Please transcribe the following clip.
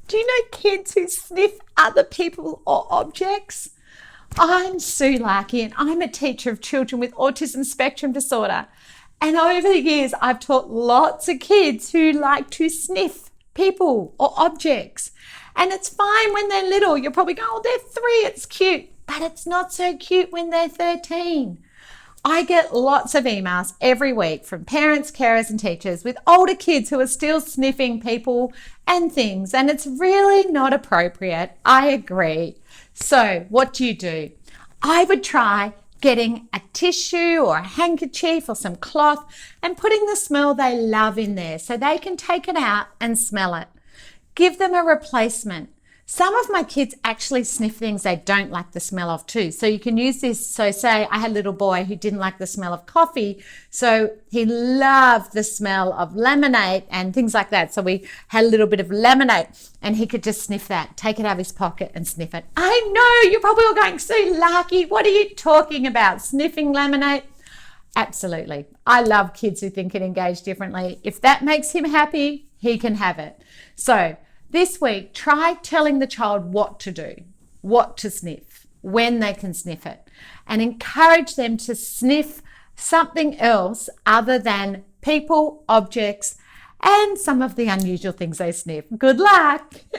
Do you know kids who sniff other people or objects? I'm Sue Larkey and I'm a teacher of children with Autism Spectrum Disorder. And over the years, I've taught lots of kids who like to sniff people or objects. And it's fine when they're little. You're probably going, oh, they're 3, it's cute. But it's not so cute when they're 13. I get lots of emails every week from parents, carers and teachers with older kids who are still sniffing people and things, and it's really not appropriate. I agree. So what do? I would try getting a tissue or a handkerchief or some cloth and putting the smell they love in there so they can take it out and smell it. Give them a replacement. Some of my kids actually sniff things they don't like the smell of too. So you can use this. So say I had a little boy who didn't like the smell of coffee. So he loved the smell of lemonade and things like that. So we had a little bit of lemonade and he could just sniff that, take it out of his pocket and sniff it. I know you're probably all going, Sue Larkey, what are you talking about? Sniffing lemonade? Absolutely. I love kids who think and engage differently. If that makes him happy, he can have it. So this week, try telling the child what to do, what to sniff, when they can sniff it, and encourage them to sniff something else other than people, objects, and some of the unusual things they sniff. Good luck.